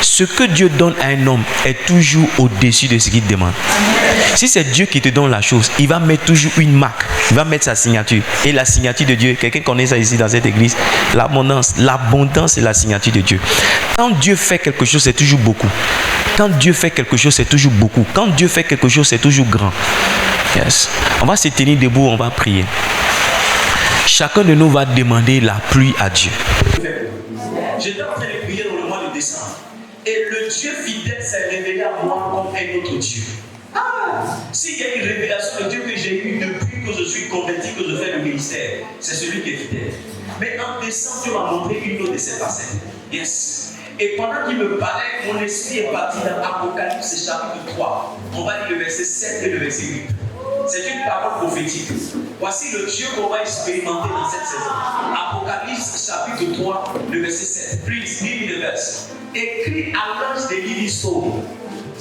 Ce que Dieu donne à un homme est toujours au-dessus de ce qu'il demande. Si c'est Dieu qui te donne la chose, il va mettre toujours une marque, il va mettre sa signature. Et la signature de Dieu, quelqu'un connaît ça ici dans cette église, l'abondance est la signature de Dieu. Quand Dieu fait quelque chose, c'est toujours beaucoup. Quand Dieu fait quelque chose, c'est toujours beaucoup. Quand Dieu fait quelque chose, c'est toujours grand. Yes. On va se tenir debout, on va prier. Chacun de nous va demander la pluie à Dieu. J'étais en train de prier dans le mois de décembre. Et le Dieu fidèle s'est révélé à moi comme un autre Dieu. S'il y a une révélation de Dieu que j'ai eue depuis que je suis converti, que je fais le ministère, c'est celui qui est fidèle. Mais en décembre, Dieu m'a montré une autre de ses facettes. Yes. Et pendant qu'il me parlait, mon esprit est parti dans Apocalypse chapitre 3. On va lire le verset 7 et le verset 8. C'est une parole prophétique. Voici le Dieu qu'on va expérimenter dans cette saison. Apocalypse chapitre 3, le verset 7. Please, give me the verse. Écrit à l'ange de Livingstone.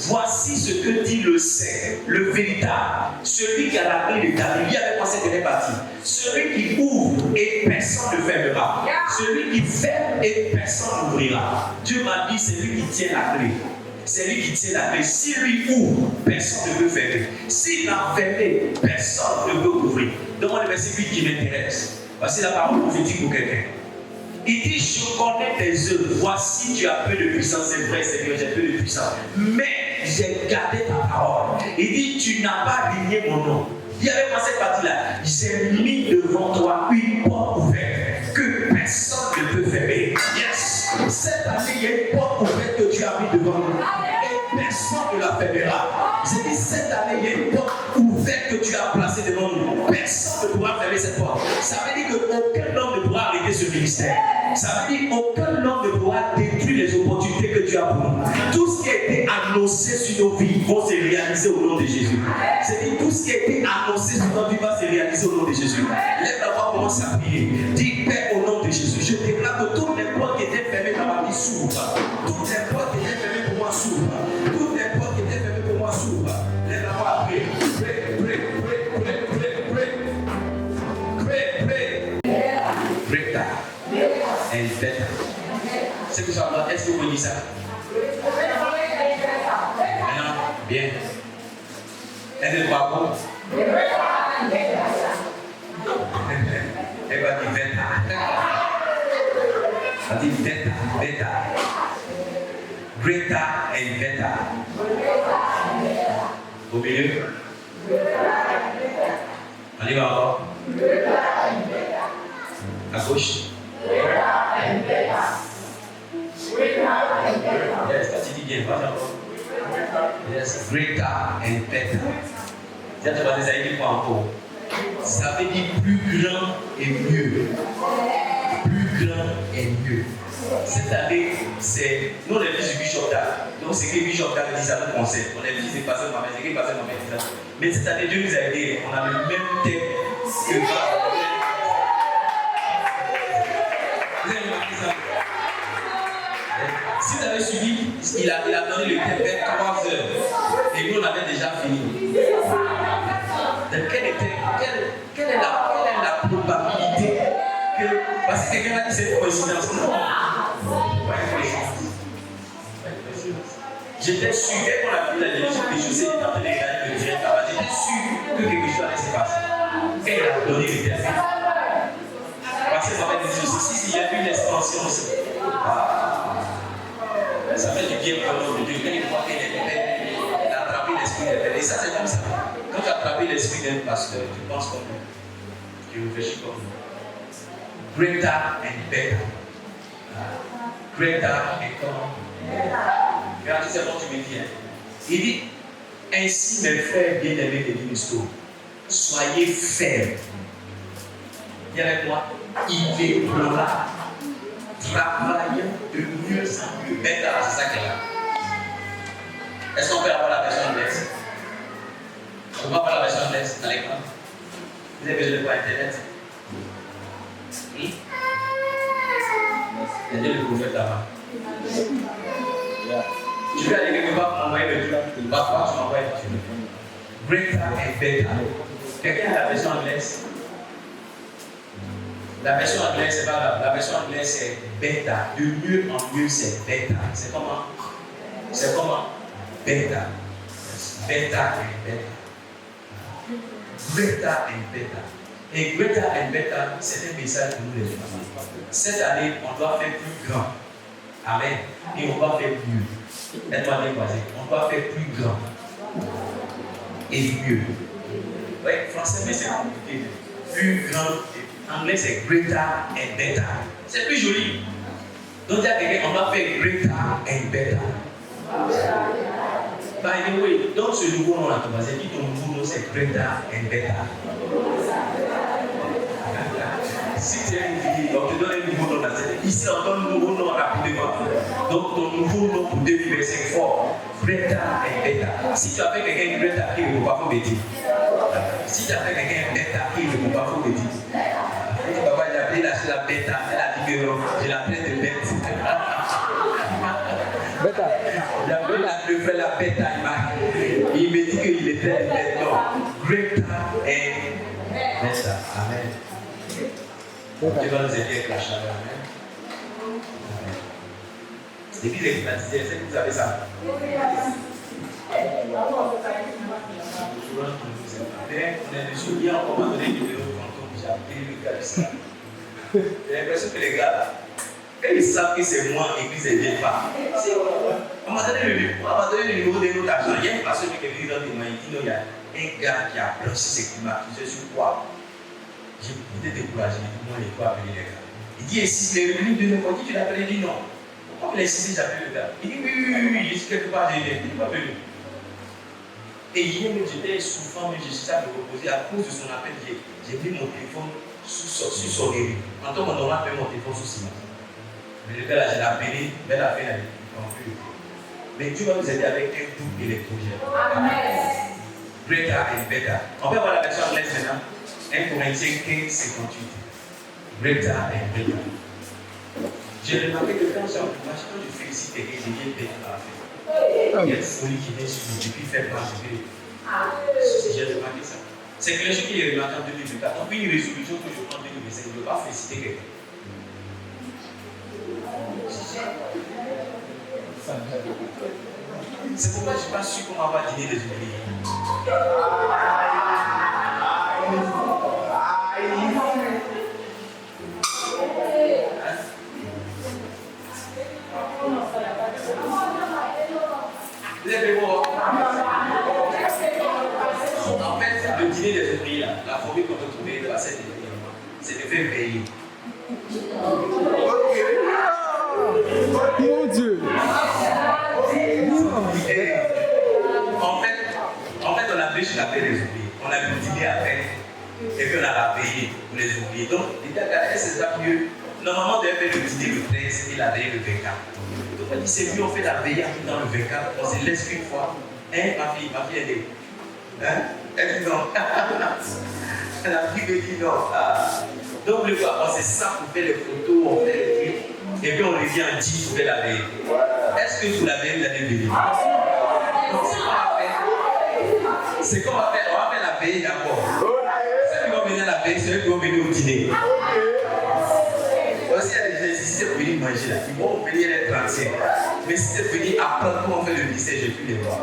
Voici ce que dit le Saint, le véritable, celui qui a la clé de David. Lui avec moi cette dernière partie. Celui qui ouvre et personne ne fermera. Celui qui ferme et personne n'ouvrira. Dieu m'a dit, c'est lui qui tient la clé. C'est lui qui tient la clé. Si lui ouvre, personne ne peut fermer. S'il a fermé, personne ne peut ouvrir. Demande le verset 8 qui m'intéresse. Voici la parole prophétique pour quelqu'un. Il dit, je connais tes œuvres. Voici, tu as peu de puissance. C'est vrai, Seigneur, j'ai peu de puissance. Mais j'ai gardé ta parole. Il dit, tu n'as pas renié mon nom. Il y avait dans cette partie-là. J'ai mis devant toi une porte ouverte que personne ne peut fermer. Yes. Cette année, il y a une porte ouverte que tu as mis devant nous. Et personne ne la fermera. J'ai dit, cette année, il y a une porte ouverte que tu as placée devant nous. Personne ne pourra fermer cette porte. Ça veut dire qu'aucun homme ne pourra arrêter ce ministère. Ça veut dire qu'aucun homme ne pourra détruire les opportunités que tu as pour nous. Tout ce qui a été annoncé sur nos vies va se réaliser au nom de Jésus. C'est-à-dire tout ce qui a été annoncé sur nos vies va se réaliser au nom de Jésus. Lève la voix, commence à prier. Dis, Père, au nom de Jésus, je déclare que toutes les portes qui étaient fermées dans ma vie s'ouvrent. Toutes les portes qui étaient fermées pour moi s'ouvrent. Toutes les portes qui étaient fermées pour moi s'ouvrent. Lève la voix, prie. And better. C'est que ça va. Est-ce que vous dites ça? Maintenant, bien. Est-ce que vous bon? Elle va dire beta. Elle va dire beta. Greater and better. Au milieu. Allez, va encore. À gauche. Yes, ça dit bien, pas encore. Yes, greater and better. Ça te va dire quoi encore? Ça veut dire plus grand et mieux. Plus grand et mieux. Cette année, c'est. Nous, on est fils du Bishop Dag. Donc, c'est que Bishop Dag dit ça nous conseille. On est fils des pasteurs Mohamed, c'est que pasteur Mohamed dit ça. Mais cette année, Dieu nous a aidés. On a le même thème que si vous avez suivi, il a donné le thème vers 3 heures. Et nous, on avait déjà fini. Donc, quelle est la probabilité que. Parce que quelqu'un a dit c'est une coïncidence. Non. Pas une coïncidence. J'étais sûr, dès qu'on a vu la direction des choses, j'étais en train de regarder le direct là-bas. J'étais sûr que quelque chose allait se passer. Et il a donné le thème. Parce que ça va être ceci. S'il y a une expansion aussi. Ça fait du bien pour l'homme de Dieu. Quand il voit qu'il a attrapé l'esprit de Dieu. Et ça, c'est comme ça. Quand tu as attrapé l'esprit d'un pasteur, tu penses comme lui. Tu réfléchis comme lui. Greater and better. Greater and better. Regarde, c'est bon, tu me dis. Il dit, ainsi mes frères bien-aimés de Livingstone, soyez fermes. Viens avec moi. Il est là. Travaillant de mieux en mieux. Better, c'est ça qu'elle a. Est-ce qu'on peut avoir la version anglaise? On peut avoir la version anglaise à l'écran? Vous avez besoin de quoi Internet? Oui? Il y a le prophète là-bas. Tu peux aller quelque part pour m'envoyer le truc. Tu m'envoies le truc. Greater and better. Quelqu'un a la version anglaise? La version anglaise, c'est pas grave. La version anglaise, c'est bêta. De mieux en mieux, c'est bêta. C'est comment? C'est comment? Beta. Beta and beta. Greta and beta. Et Greta and beta, c'est un message pour nous les femmes. Cette année, on doit faire plus grand. Amen. Et on doit faire mieux. Aide-moi bien voisin. On doit faire plus grand. Et mieux. Oui, français, mais c'est compliqué. Plus grand. Anglais, c'est Greta and beta. C'est plus joli. Donc, il y a quelqu'un, on doit faire Greta and beta. By the way, donc ce nouveau nom là, tu vas dire ton nouveau nom c'est Greta and beta. Si tu es une fille, on te donne un nouveau nom là. Ici, on donne un nouveau nom rapidement. Donc ton nouveau nom pour 2025 fort. Greta and beta. Si tu appelles quelqu'un Greta, il ne faut pas vous dire. Si tu appelles quelqu'un beta, il ne faut pas vous dire. Papa, j'ai appelé la bêta, elle a dit que non, je l'appelais de bête. Bêta. Je fais la bêta, il me dit qu'il était bête. Non, Greta et bêta. Amen. Dieu va nous aider avec la chaleur. Amen. L'église est climatisée, est-ce que vous savez ça? Mais on est dessus, il y a un moment donné qui me dit j'ai appelé le gars du Sénat. J'ai l'impression que les gars, quand ils savent que c'est moi, l'église est bien pas. On m'a donné le numéro de notre agent. Il y a une personne qui est venue dans des mains, il dit non, il y a un gars qui a branché ses climatiseurs sur quoi? J'ai été découragé, moi il faut appeler les gars. Il dit, et si c'est venu de nous, tu l'appelles? Il dit non. Pourquoi il a insisté, j'appelle le gars? Il dit oui, il dit quelque part, il n'est pas venu. Et hier, j'étais souffrant, mais je suis allé me reposer à cause de son appel. J'ai mis mon téléphone sur sonnerie. En tant qu'on a fait mon téléphone sous silence. Mais le gars là, je l'ai appelé, mais la fin, elle est plus. Mais Dieu va nous aider avec un double électrogène. Amen. Greta et beta. On peut avoir la version anglaise maintenant. 1 Corinthiens 15, 58. Greta et beta. J'ai remarqué que quand je félicite quelqu'un, je viens bête à la fin. Il y a une folie qui vient sur nous depuis février. J'ai remarqué ça. C'est quelque chose qui est remarqué en 2024. Donc, une résolution que je prends en 2025, je ne veux pas féliciter quelqu'un. C'est pourquoi je ne suis pas sûr qu'on va dîner des ouvriers. En fait, le dîner des ouvriers, la formule qu'on peut trouver dans cette idée, c'est de faire veiller. Mon Dieu. En fait, on a pris la paix des ouvriers. On a pu dîner après. Et puis on a la veillée pour les ouvriers. Donc, l'idée c'est ça mieux. Normalement, on devait faire le dîner le 13 et la veille le 24. Donc, on dit c'est mieux, on fait la veille dans le 24. On se laisse une fois. Hein, ma fille elle est. Hein? Elle dit non. La fille me dit non. Donc, le fois, on se sent pour faire les photos, on fait les trucs. Et puis on revient en 10 pour faire la veille. Est-ce que vous l'avez vous allez venir? Donc, c'est qu'on va faire. On va faire la veille d'abord. Ceux qui vont venir à la veille, c'est eux qui vont venir au dîner. Aussi, il y a des gens ici, si c'est pour venir manger là, ils vont venir les 35. Mais si c'est pour venir apprendre comment on fait le lycée, je ne vais plus les voir.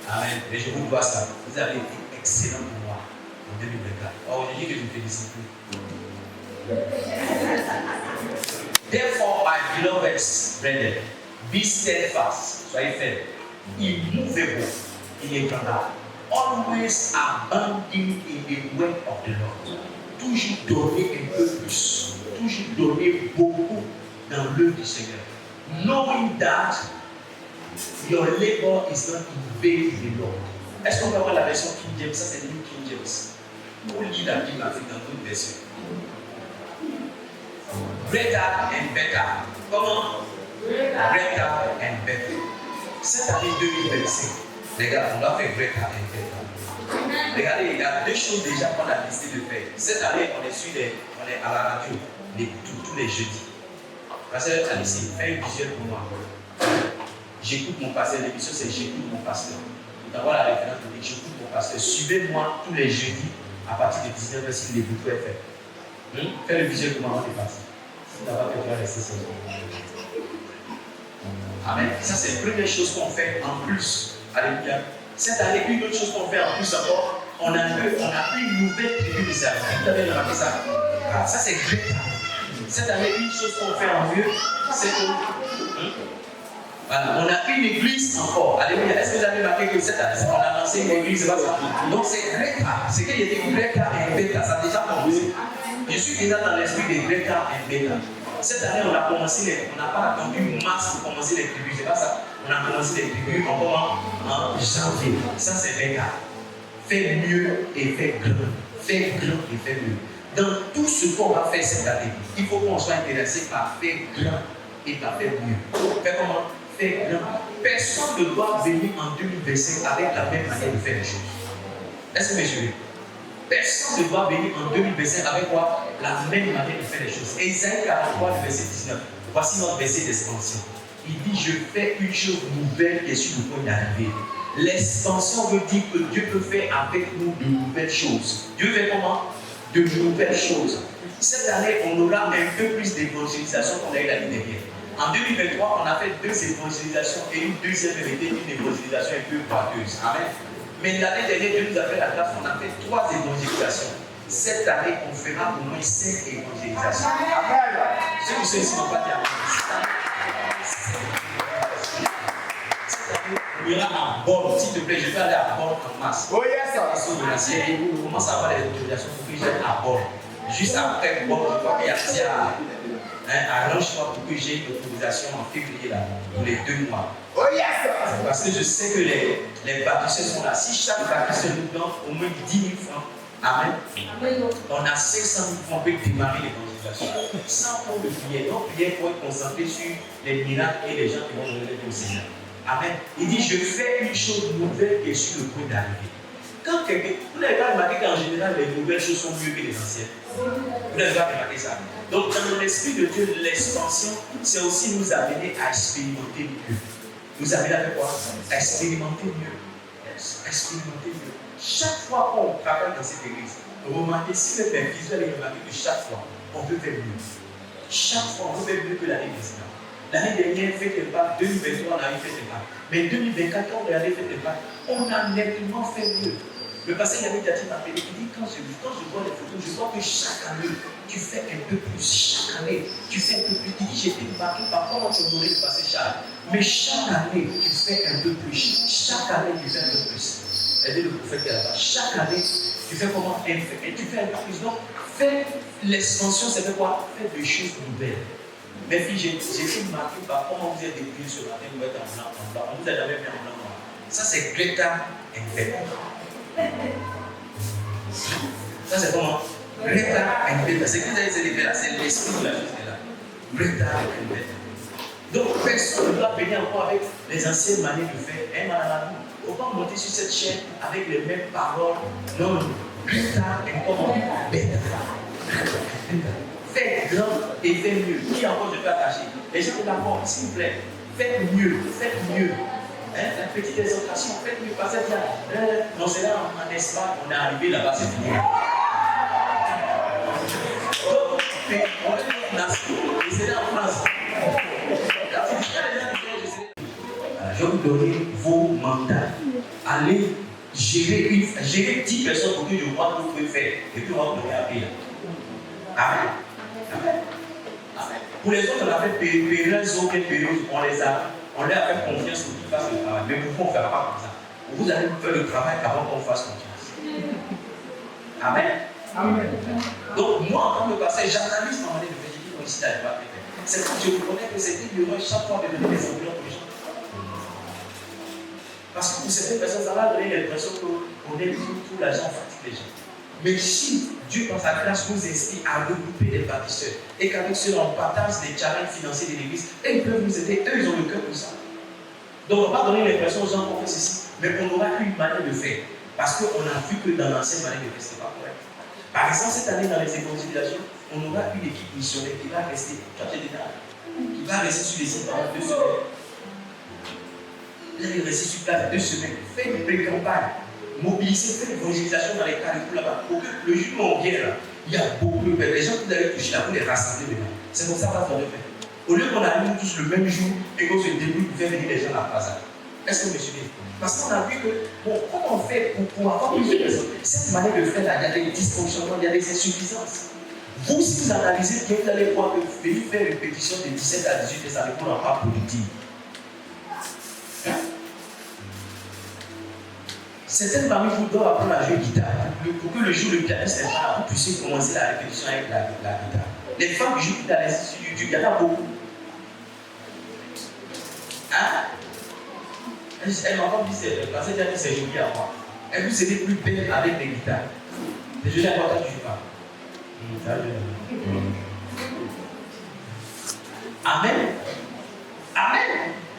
Amen. Et je vous dois ça. Vous avez été excellent pour moi en 2024. Or, je dis que je me félicite plus. Therefore, my beloved brethren, be steadfast, soyez fermes, immovable, inébranlables, always abounding in the work of the Lord. Toujours donner un peu plus, toujours donner beaucoup dans l'œuvre du Seigneur. Knowing that your labor is not in vain in the Lord. Est-ce qu'on peut avoir la version King James? Ça, c'est New King James. On lit la Bible dans d'autres versions. Greater and better. Comment? Greater and better. Cette année 2025, les gars, on doit faire greater and better. Regardez, il y a deux choses déjà qu'on a décidé de faire. Cette année, on est à la radio tous les jeudis. Pasteur Alice, fais une visuel pour moi. J'écoute mon pasteur. L'émission, c'est j'écoute mon pasteur. Pour avoir la référence publique, j'écoute mon pasteur. Suivez-moi tous les jeudis à partir de 19h si les boucles FM. Fais le visuel pour moi avant de passer. Si tu n'as pas fait, tu vas rester seul. Amen. Ça, c'est la première chose qu'on fait en plus. Alléluia. Cette année, une autre chose qu'on fait en plus encore, on a une nouvelle tribu d'Israël. Vous avez remarqué ça? Ah, ça, c'est Greta. Cette année, une chose qu'on fait en mieux, c'est que voilà, on a une église encore. Alléluia. Est-ce que vous avez remarqué que cette année, on a lancé une église? C'est pas ça. Donc, c'est Greta. C'est qu'il y a des Greta et Beta. Ça a déjà commencé. Je suis déjà dans l'esprit des Greta et Beta. Cette année, on a commencé, on n'a pas attendu mars pour commencer les tribus, c'est pas ça. On a commencé les tribus en janvier. Ça, c'est Beta. Fais mieux et fais grand. Fais grand et fais mieux. Dans tout ce qu'on va faire cette année, il faut qu'on soit intéressé par faire grand et par faire mieux. Fais comment? Faire grand. Personne ne doit venir en 2025 avec la même manière de faire les choses. Est-ce que vous me suivez? Personne ne doit venir en 2025 avec quoi? La même manière de faire les choses. Ésaïe 43, le verset 19. Voici notre verset d'expansion. Il dit, je fais une chose nouvelle qui est sur le point d'arriver. L'expansion veut dire que Dieu peut faire avec nous de nouvelles choses. Dieu fait comment? De nouvelles choses. Cette année, on aura un peu plus d'évangélisation qu'on a eu l'année dernière. En 2023, on a fait 2 évangélisations et une deuxième était une évangélisation un peu boiteuse. Amen. Mais l'année dernière, Dieu nous a fait la grâce, on a fait 3 évangélisations. Cette année, on fera au moins 5 évangélisations. Ceux qui sont ici n'ont pas dit amen. Il y aura à Borne, s'il te plaît, je vais aller à Borne en masse. Oh yes, ça. On commence à avoir les autorisations pour que j'aille à Borne. Juste après Borne, je crois qu'il y a arrange-toi pour que j'ai une autorisation en février là, pour les 2 mois. Oh yes, ça. Parce que je sais que les bâtisseurs sont là. Si chaque bâtisseur nous donne au moins 10 000 francs, amen. On a 500 000 francs pour démarrer l'évangélisation. Sans trop de prière. Donc, prière pour être concentré sur les miracles et les gens qui vont donner au Seigneur. Amen. Il dit, je fais une chose nouvelle qui est sur le point d'arriver. Quand quelqu'un, vous n'avez pas remarqué qu'en général, les nouvelles choses sont mieux que les anciennes. Vous n'avez pas remarqué ça. Donc, dans l'esprit de Dieu, l'expansion, c'est aussi nous amener à expérimenter mieux. Nous amener à faire quoi? À expérimenter mieux. Expérimenter mieux. Chaque fois qu'on travaille dans cette église, remarquez, si vous êtes visuel, remarquez que chaque fois, on peut faire mieux. Chaque fois, on peut faire mieux que l'année précédente. L'année dernière, fait le pas. 2023, on a eu fait le pas. Mais 2024, quand on regardait fait le pas, on a nettement fait mieux. Le passé, il avait déjà dit, il dit, quand je vois les photos, je vois que chaque année, tu fais un peu plus. Chaque année, tu fais un peu plus. Il dit, j'étais marqué par comment tu aurais le passé Charles. Mais chaque année, tu fais un peu plus. Chaque année, tu fais un peu plus. Aidez le prophète qui est là-bas. Chaque année, tu fais comment? Et tu fais un peu plus. Donc, faire l'expansion, c'est quoi? Faire des choses nouvelles. Mes filles, j'ai été marqué par comment vous êtes débrouillés ce matin, vous êtes en blanc, en blanc. On vous a jamais mis en blanc noir. Ça, c'est Greta et Beta. Ça, c'est comment? Greta et Beta. C'est que vous avez dit là, c'est l'esprit de la chose qui est là. Greta et Beta. Donc, personne ne doit venir encore avec les anciennes manières de faire. Il ne faut pas monter sur cette chaîne avec les mêmes paroles. Non, Greta et comment? Beta. Faites grand et faites mieux. Qui encore je peux attacher? Les gens de la mort, s'il vous plaît, faites mieux, faites mieux. La petite exhortation, faites mieux. Parce que non, c'est là en Espagne, on est arrivé là-bas, c'est fini. Donc, on est en nation, et c'est là en France. Je vais vous donner vos mandats. Allez gérer 10 personnes pour que je vois que vous pouvez faire. Et puis on va vous donner à payer. Amen. Amen. Amen. Pour les autres, on a fait périlleuse, on leur a fait confiance pour qu'ils fassent le travail. Mais pourquoi on ne fera pas comme ça? Vous allez faire le travail avant qu'on fasse confiance. Amen. Amen. Donc, moi, en tant que pasteur, j'analyse ma manière de faire. Je dis, ici, là, je vais pas faire. C'est quand je reconnais que c'est ignorant chaque fois de donner des ambulances pour les gens. Parce que pour certaines personnes, ça va donner l'impression qu'on est tout l'argent fatigue les gens. Mais si Dieu, par sa grâce, nous inspire à regrouper des bâtisseurs et qu'avec cela, on partage des challenges financiers de l'église, et ils peuvent nous aider, eux, ils ont le cœur pour ça. Donc, on ne va pas donner l'impression aux gens qu'on fait ceci, mais on aura une manière de faire. Parce qu'on a vu que dans l'ancienne manière de faire, ce n'est pas correct. Par exemple, cette année, dans les évangélisations, on aura une équipe missionnaire qui va rester, qui va rester sur les sites pendant 2 semaines. Là, il reste sur place 2 semaines. Faites une pré-campagne. Mobiliser, faire l'évangélisation dans les carrefours là-bas. Pour que le jour où on vient là, il y a beaucoup de personnes. Les gens que vous allez toucher là, vous les rassembler dedans. C'est comme ça qu'on va faire. Au lieu qu'on allume tous le même jour et qu'on se débrouille pour faire venir les gens à la place. Est-ce que vous me suivez? Parce qu'on a vu que, bon, quand on fait pour avoir plus de personnes, cette manière de faire là, il y a des dysfonctionnements, il y a des insuffisances. Vous, si vous analysez bien, vous allez voir que venir faire une pétition de 17 à 18 ça ne répond pas productive. Hein? Certaines familles vous doivent apprendre à jouer guitare pour que le jour où le pianiste est là, vous puissiez commencer la répétition avec la guitare. Les femmes qui jouent guitare sur YouTube, il y en a beaucoup. Hein? Elle m'a pas dit parce qu'elle a dit c'est joli à moi. Elle vous c'était plus belle avec les guitares. C'est joli à moi quand tu joues pas. Amen. Amen.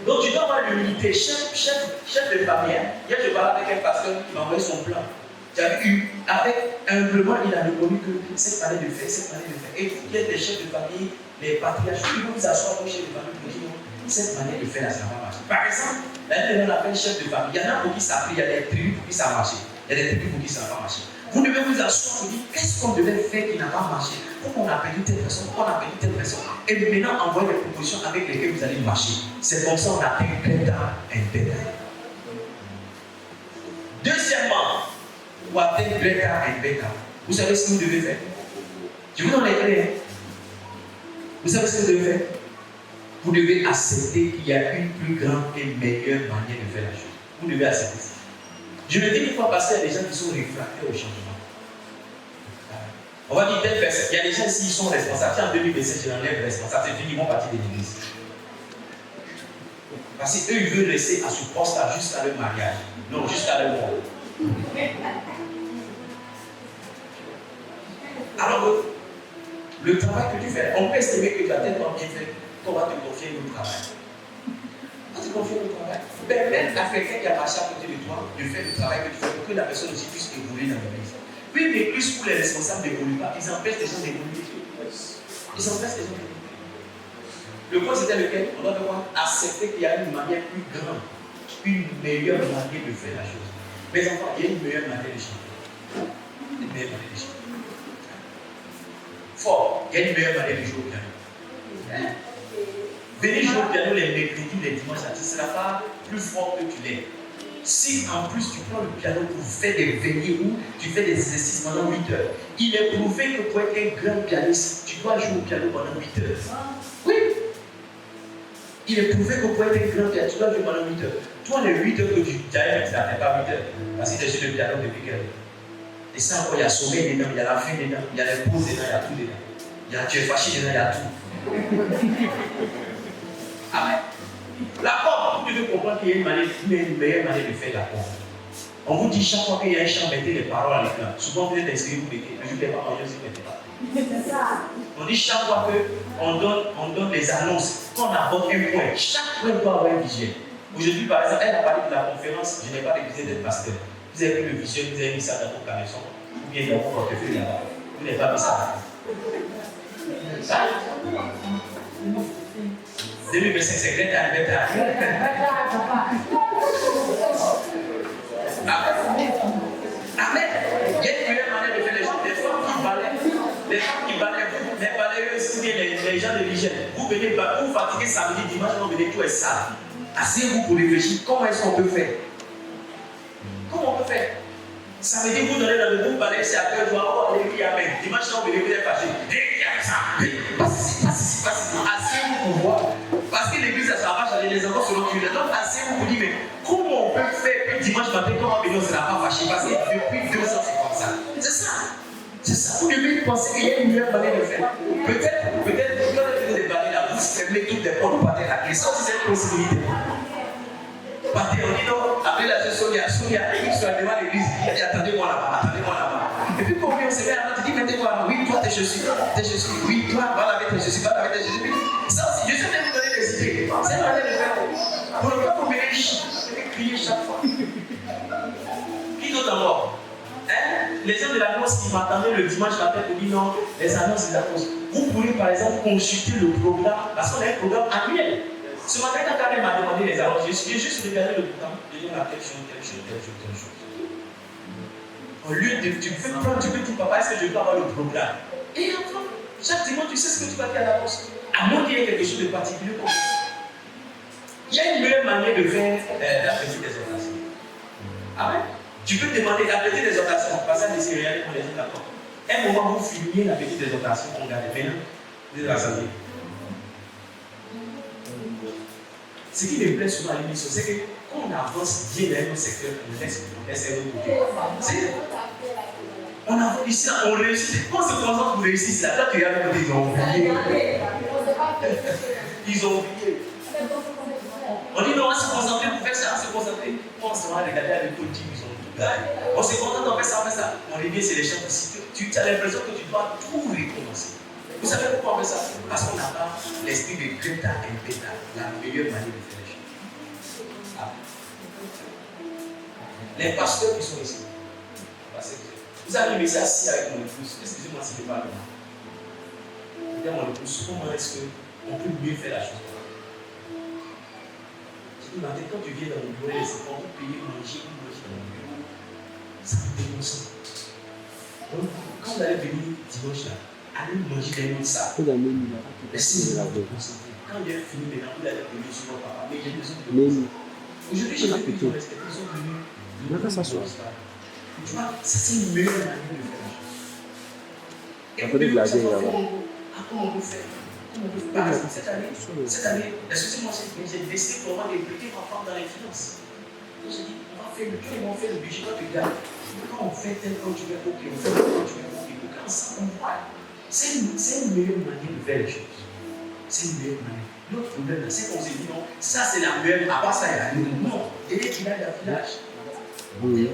Donc tu dois avoir l'humilité. Chef de famille. Hier je parlais avec un pasteur qui m'a envoyé son plan. J'avais eu, avec humblement, il a reconnu que cette manière de faire. Et il y a des chefs de famille, les patriarches, ils vont vous asseoir comme chef de famille pour dire cette manière de faire là, ça va marcher. Par exemple, l'année dernière, on appelle chef de famille. Il y en a pour qui ça a pris, il y a des tribus pour qui ça a marché. Il y a des tribus pour qui ça n'a pas marché. Vous devez vous asseoir pour dire qu'est-ce qu'on devait faire qui n'a pas marché. Pourquoi on a perdu telle personne, pourquoi on a perdu telle personne. Et maintenant, envoyez les propositions avec lesquelles vous allez marcher. C'est comme ça qu'on atteint greater and better. Deuxièmement, pour atteindre greater and better, vous savez ce que vous devez faire. Je vous donne les clés. Vous savez ce que vous devez faire. Vous devez accepter qu'il y a une plus grande et meilleure manière de faire la chose. Vous devez accepter ça. Je le dis une fois parce qu'il y a des gens qui sont réfractaires au changement. On va dire telle personne. Il y a des gens ici qui sont responsables. Si en 2027, je l'enlève responsable, c'est fini, ils vont partir de l'église. Parce qu'eux, ils veulent rester à ce poste-là jusqu'à leur mariage. Non, jusqu'à leur mort. Alors, le travail que tu fais, on peut estimer que tu as tellement bien fait qu'on va te confier le travail. Quand tu confies le travail, permettre à quelqu'un qui a marché à côté de toi de faire le travail que tu fais pour que la personne aussi puisse évoluer dans l'église. Puis l'église où les responsables n'évoluent pas, ils empêchent les gens d'évoluer. Ils empêchent les gens d'évoluer. Le point c'était lequel? On doit devoir accepter qu'il y a une manière plus grande, une meilleure manière de faire la chose. Mes enfants, il y a une meilleure manière de chanter. Une meilleure manière de chanter. Fort, il y a une meilleure manière de jouer au piano. Venez jouer au piano les mercredis, les dimanches, ça ne sera pas plus fort que tu l'es. Si en plus tu prends le piano pour faire des veillées ou tu fais des exercices pendant 8 heures, il est prouvé que pour être un grand pianiste, tu dois jouer au piano pendant 8 heures. Oui. Il est prouvé que pour être un grand pianiste, tu dois jouer pendant 8 heures. Toi, les 8 heures que tu as, ça ne fait pas 8 heures. Parce que tu es sur le piano depuis quelle heure. Et ça encore, il y a sommeil dedans, il y a la faim dedans, il y a les pauses dedans, il y a tout dedans. Tu es fâché dedans, il y a tout. Amen. La porte, vous devez comprendre qu'il y a une meilleure manière de faire la porte. On vous dit chaque fois qu'il y a un chant, mettez les paroles à l'écran. Souvent vous êtes inscrits, vous mettez. Le jour des parents, je ne mettez pas. C'est ça. On dit chaque fois qu'on donne les annonces, qu'on aborde un point, chaque point doit avoir un visuel. Aujourd'hui, par exemple, elle a parlé de la conférence, je n'ai pas révisé d'être pasteur. Vous avez pris le visuel, vous avez mis ça dans vos caméras, ou bien dans vos portefeuilles là-bas. Vous n'avez pas mis ça là. 2025, c'est great and better. Amen. Il y a une meilleure manière de faire les choses. Les femmes qui balaient, les balayeuses, ou bien les gens de l'hygiène. Vous venez, vous fatiguez samedi, dimanche, vous venez, tout est sale. Asseyez-vous pour réfléchir. Comment est-ce qu'on peut faire? Comment on peut faire? Samedi, vous donnez dans le groupe, balayez, c'est à cœur, oh, alléluia, amen. Dimanche, vous venez, vous êtes fâché. Asseyez-vous pour voir. Parce que l'église, ça va changer, les enfants seront tués. Donc, asseyez-vous pour dire, mais comment on peut faire que dimanche matin, quand on va venir, on ne sera pas fâché? Parce que depuis 2 ans, c'est comme ça. C'est ça. C'est ça. Vous devez penser qu'il y a une meilleure manière de faire. Peut-être, quand vous avez des balais là, vous fermez toutes les portes, vous partez la clé. Ça aussi, c'est une possibilité. Partez, on dit non, après la Sonia, il soit devant l'église, il dit attendez-moi là-bas. Et puis quand on se met à tu dis mettez-moi, oui, toi tes chaussures, oui, toi, va laver tes chaussures, Ça aussi, je suis venu vous donner des idées. C'est une manière de faire. Pour ne pas vous mêler, crier chaque fois. Qui d'autre encore? Les gens de l'annonce qui m'attendaient le dimanche matin pour dire non, les annonces, vous pourrez par exemple consulter le programme, parce qu'on a un programme annuel. Ce matin, quand Karen m'a demandé les annonces, j'ai juste regardé le programme, j'ai dit telle chose. Au lieu de, tu peux dire papa, est-ce que je peux avoir le programme? Et enfin, chaque dimanche, tu sais ce que tu vas dire à l'annonce. À moins qu'il y ait quelque chose de particulier comme ça. Il y a une meilleure manière de faire la petite exhortation. Amen. Tu peux demander la petite exhortation, passage des céréales pour les autres d'accord. Un moment, vous filmiez la petite exhortation qu'on garde. Maintenant, vous êtes rassemblés. Ce qui me plaît souvent à l'émission, c'est que quand on avance bien dans un secteur, on laisse un autre côté. On avance ici, on réussit. Quand on se concentre pour réussir, là, toi tu regardes côté, ils ont oublié. Ils ont oublié. On dit non, on se concentrer pour faire ça, on se concentrer. On se va regarder avec le team, ils ont tout gagné. On se concentre, on fait ça, on fait ça. On revient, c'est les champs ici. Tu as l'impression que tu dois tout recommencer. Vous savez pourquoi on fait ça? Parce qu'on n'a pas l'esprit de Greta et Beta, la meilleure manière de faire les choses. Ah. Les pasteurs qui sont ici, vous avez laissé assis avec mon épouse. Excusez-moi si je parle de moi. Je dis à mon épouse, comment est-ce qu'on peut mieux faire la chose? Je dis, maintenant, quand tu viens dans mon bureau, c'est pour vous payer, manger dans mon bureau. Ça vous dénonce. Donc, quand vous allez venir dimanche là, allez manger dans une autre salle. Laissez-moi vous concentrer. Quand j'ai fini maintenant, vous allez venir sur votre papa. Mais j'ai besoin de vous. Aujourd'hui, j'ai vu qu'ils ont respecté. Ils sont venus. Tu vois, ça c'est une meilleure manière de faire la chose. Et vous devez savoir comment on peut faire. Par exemple, cette année, excusez-moi, j'ai décidé vraiment d'impliquer ma femme dans les finances. Donc j'ai dit, on va faire le tour, on va faire le budget, on te garde. Quand on fait tel, quand tu veux, ok, on fait tel, quand tu veux, ok, ok, ensemble, on va. C'est une meilleure manière de faire les choses. C'est une meilleure manière. L'autre problème, c'est qu'on s'est dit non, ça c'est la meilleure, à part ça, il y a une. Non, et qu'il a d'affilage. Oui.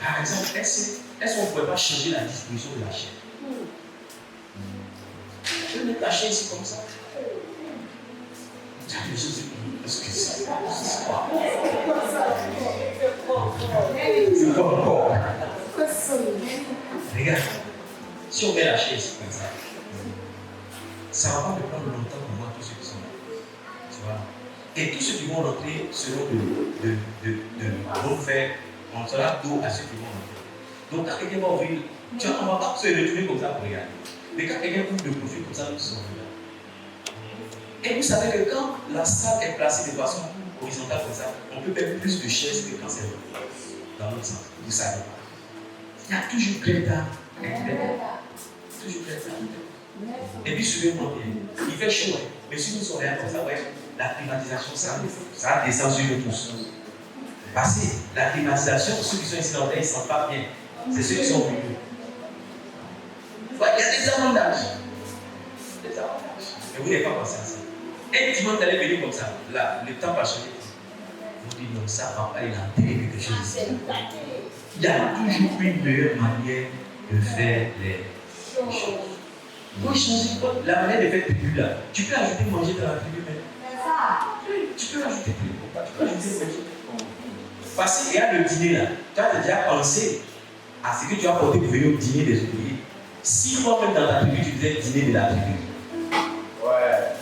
Par exemple, est-ce qu'on ne pourrait pas changer la disposition de la chaîne? Je vais mettre la chaîne ici comme ça. Est-ce que c'est quoi? C'est pas encore. Regarde, si on met la chaîne ici comme ça, ça ne va pas me prendre longtemps pour voir tous ceux qui sont là. Tu vois? Et tous ceux qui vont rentrer seront de refaire, on sera dos à ceux qui vont rentrer. Donc quand quelqu'un va ouvrir, on ne va pas se retourner comme ça pour regarder. Mais quand quelqu'un ouvre le profil comme ça, nous sommes là. Et vous savez que quand la salle est placée de façon horizontale comme ça, on peut mettre plus de chaises que quand c'est dans l'autre sens. Vous savez pas. Il y a toujours Greta et Greta. Toujours Greta. Et puis suivez-moi bien. Il fait chaud, mais si nous sommes rien comme ça, ouais, la climatisation, ça descend sur nous tous. Parce que la climatisation, ceux qui sont ici dans le ils ne sentent pas bien. C'est ceux qui sont venus. Il y a des avantages. Des avantages. Mais vous n'avez pas pensé à ça. Et dimanche, vous allez venir comme ça. Là, le temps va changer. Vous dites non, ça ne va pas, il a enterré quelque chose ici. Il y a toujours une meilleure manière de faire les choses. Vous changer la manière de faire tribu là. Tu peux ajouter manger dans la tribu même. Tu peux ajouter tribu. Tu peux ajouter manger. Parce qu'il y a le dîner là. Tu as déjà pensé à ce que tu as porté pour venir au dîner des ouvriers. Si toi-même dans ta tribu, tu faisais dîner de la tribu. Ouais.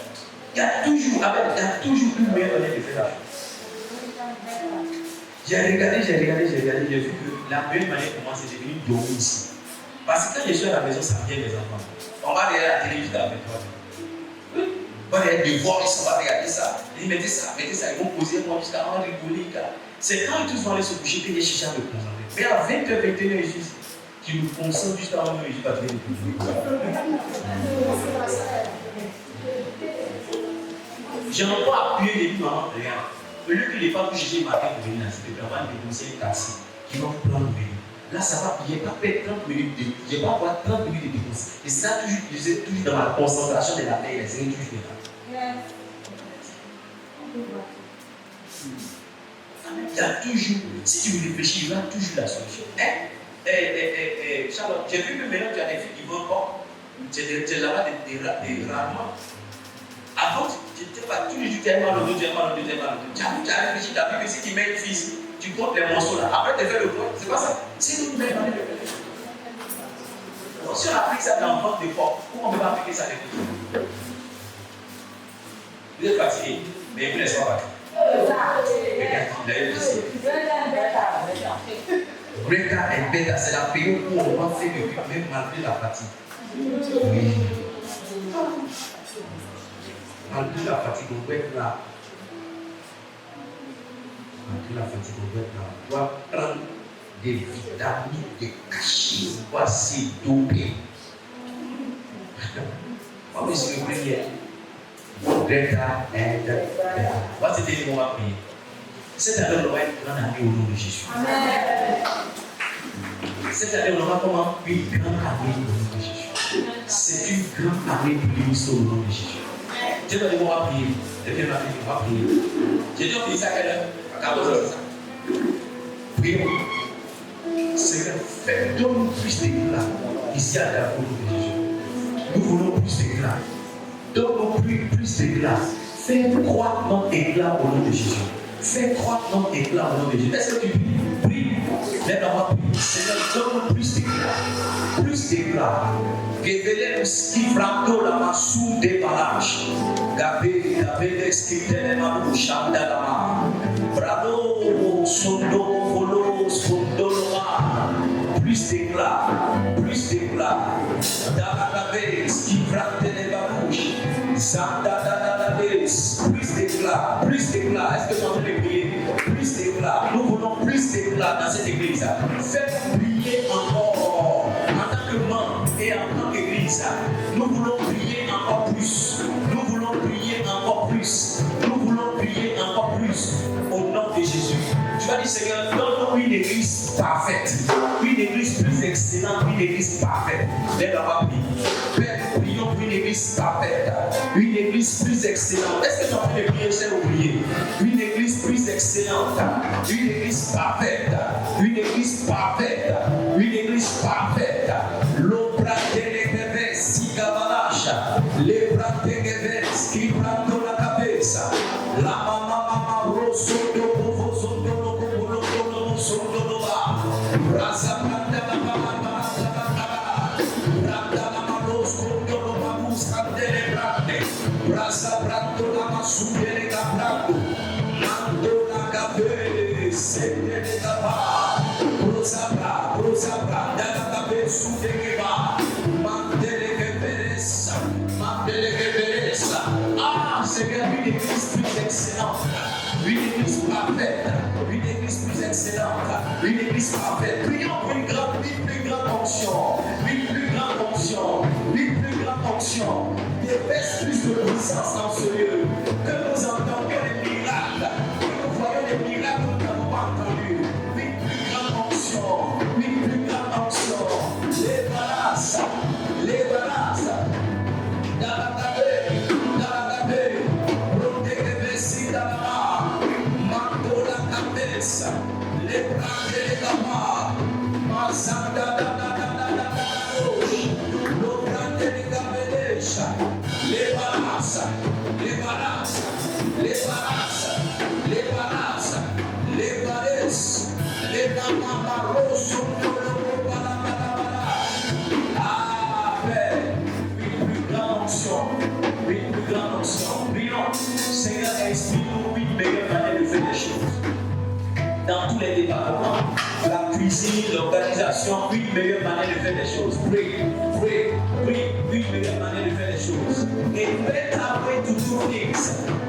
Il y a toujours une meilleure manière de faire la chose. J'ai regardé, j'ai vu que la meilleure manière pour moi, c'est de venir dormir ici. Parce que quand je suis à la maison, ça vient les enfants. On va derrière la télé jusqu'à la 23h. Oui. On va derrière les voir, on va regarder ça. Ils mettez ça, ils vont poser moi jusqu'à en rigoler. C'est quand ils tous vont aller se coucher que les chichas me concentrer. Mais à 20h, 21h, tu nous concentres jusqu'à 1h, je vais te dire. Je n'ai pas appuyé les maman, regarde. Au lieu que les femmes puissent chercher le matin pour venir là, c'était pour avoir des conseils taxi qui vont prendre venir. Là, ça va, je n'ai pas fait 30 minutes de. Je n'ai pas avoir 30 minutes de dépense. Et ça, je suis toujours dans ma concentration de la paix, les séries toujours là. Il y a toujours, si tu réfléchis, il y a toujours la solution. Charlotte, j'ai vu que maintenant tu as des filles qui vont pas. Tu là-bas des rarement. Avant, tu n'étais pas tous les jours, tu as mal au dos, tu as mal au dos, tu as mal au dos. Tu as réfléchi, tu as vu que si tu mets une fille, tu comptes les morceaux là. Après, tu fais le point. C'est pas ça. C'est une meilleure manière de faire les choses. Si on applique ça dans le ventre de porc, pourquoi on ne peut pas appliquer ça avec les filles? Vous êtes fatigué, mais vous ne laissez pas fatigué. Regarde, il a eu ici. Greta et Beta, c'est la période où on va faire le but, même malgré la fatigue. Oui. Malgré la fatigue, on peut être là. Malgré la fatigue, on peut être là. On doit prendre des vitamines, des cachets. On doit s'édoper. On va se prier. Greta and voici des mots à prier. Cette année, on va être grande année au nom de Jésus. Cette année, on va comment une grande année au nom de Jésus. C'est une grande année pour l'émission au nom de Jésus. Dieu va dire, on va prier. Dieu va dire, on va prier. J'ai dit, on finit ça à quelle heure? À 14h, c'est ça. Prions. Seigneur, donne-nous plus d'éclat ici à la au nom de Jésus. Nous voulons plus d'éclat. Donne-nous plus d'éclat. Fais croître notre éclat au nom de Jésus. Fais croître notre éclat au nom de Jésus. Est-ce que tu pries? Prie. Lève-moi, prie. Seigneur, donne-nous plus d'éclat. Plus d'éclat. Révélez-nous ce qui frappe la massou des balages. Gabé, l'esquité, ma chanda la main. Bravo, sondo, volo, spondoloma. Plus d'éclat. Plus d'éclat. Dabagabé, ce qui frappe les babouches. Plus d'éclat, plus d'éclat. Est-ce que tu es en train de prier? Plus d'éclat. Nous voulons plus d'éclat dans cette église. Faites prier encore en tant que membre et en tant qu'église. Nous voulons prier encore plus. Nous voulons prier encore plus. Nous voulons prier encore plus au nom de Jésus. Tu vas dire, Seigneur, donne-nous une église parfaite, une église plus excellente, une église parfaite. Lève-la, Père, prions pour une église parfaite, une église plus excellente. Est-ce que tu as envie de prier, c'est oublié? Une église plus excellente, une église parfaite, une église parfaite, une église parfaite. L'obra de l'Éternel, si gavalacha, les bras de l'Éternel, qui prend la cabeza, la mama rosso, le sondo, le sondo, le brasa, Brasa prato la masubele caprato, mando la cabe, sende de capa, brosabra, dalla cabe su de queba, mandele que peresa. Ah, Seigneur, une église plus excellente, une église parfaite, une église plus excellente, une église parfaite. Prions pour une plus grande onction, une plus grande onction, une plus grande onction. Déverse plus de puissance dans ce lieu, que nous entendions les miracles, que nous voyons les miracles que nous n'avons pas entendus. Une plus grande onction, une plus grande onction. Les balasses, dans la table, protégez-vous dans la main, manteau la cabeza, les bras et les camas, mazanda la roche, l'obra de la cabeza. Les balasses, les namaros, ah, Père, une plus grande onction, prions, Seigneur, explique-nous une meilleure manière de faire les choses. Dans tous les départements, la cuisine, l'organisation, une meilleure manière de faire les choses. Prie, une meilleure manière de faire les choses. Et better way to do things.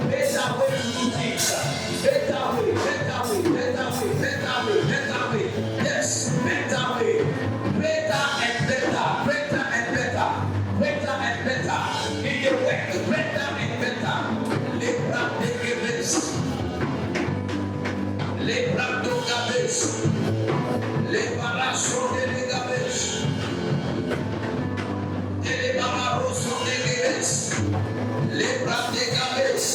Better way to do things. Better way. Yes, better way. Better and better. In your work, better and better. Les bras de Gabes. Les bras de Gabes. Les barassons de Gabes. Les bras de Gabes.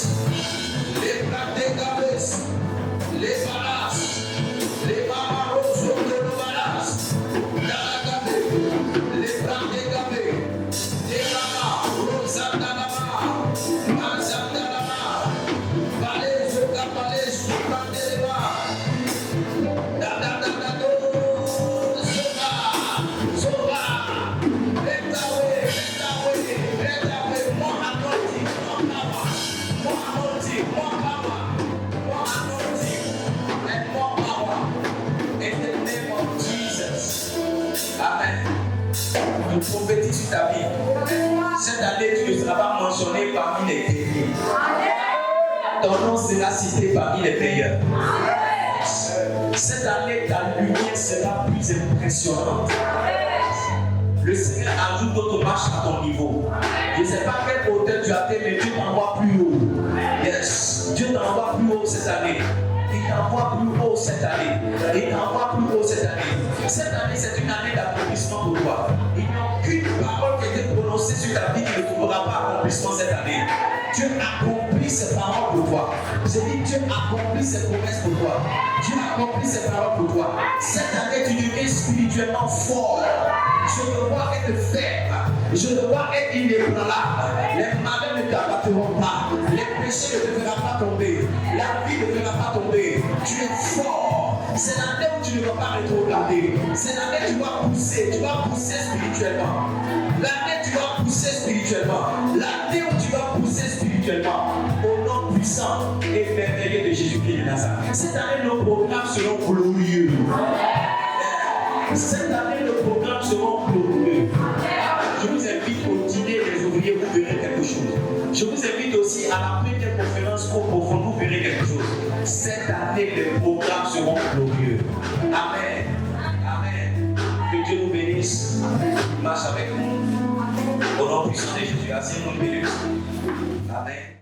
Je prophétise sur ta vie. Cette année, tu ne seras pas mentionné parmi les derniers. Ton nom sera cité parmi les meilleurs. Cette année, ta lumière sera plus impressionnante. Le Seigneur ajoute d'autres marches à ton niveau. Je ne sais pas quelle hauteur tu as atteint, mais Dieu t'envoie plus haut. Yes. Dieu t'envoie plus haut cette année. Il t'envoie plus haut cette année. Il t'envoie plus haut cette année. Cette année, c'est une année d'accomplissement pour toi. Il n'y a aucune parole qui a été prononcée sur ta vie qui ne trouvera pas accomplissement cette année. Dieu accomplit ses paroles pour toi. J'ai dit, Dieu accomplit ses promesses pour toi. Dieu accomplit ses paroles pour toi. Cette année, tu deviens spirituellement fort. Je te vois être faible. Je te vois être inébranlable. Les malheurs ne t'abattront pas. Les péchés ne te feront pas tomber. La vie ne te fera pas tomber. Tu es fort. C'est l'année où tu ne vas pas rétrograder. C'est l'année où tu vas pousser. Tu vas pousser spirituellement. L'année où tu vas pousser spirituellement. L'année où tu vas pousser spirituellement. Au nom puissant et merveilleux de Jésus-Christ de Nazareth. Cette année, nos programmes seront glorieux. Cette année, nos programmes seront glorieux. Je vous invite au dîner des ouvriers, vous verrez quelque chose. Je vous invite aussi à la première conférence au profond, vous verrez quelque chose. Cette année, les programmes seront glorieux. Amen. Amen. Que Dieu nous bénisse. Marche avec nous. Au nom puissant de Jésus. Assez nous bénisse. Amen.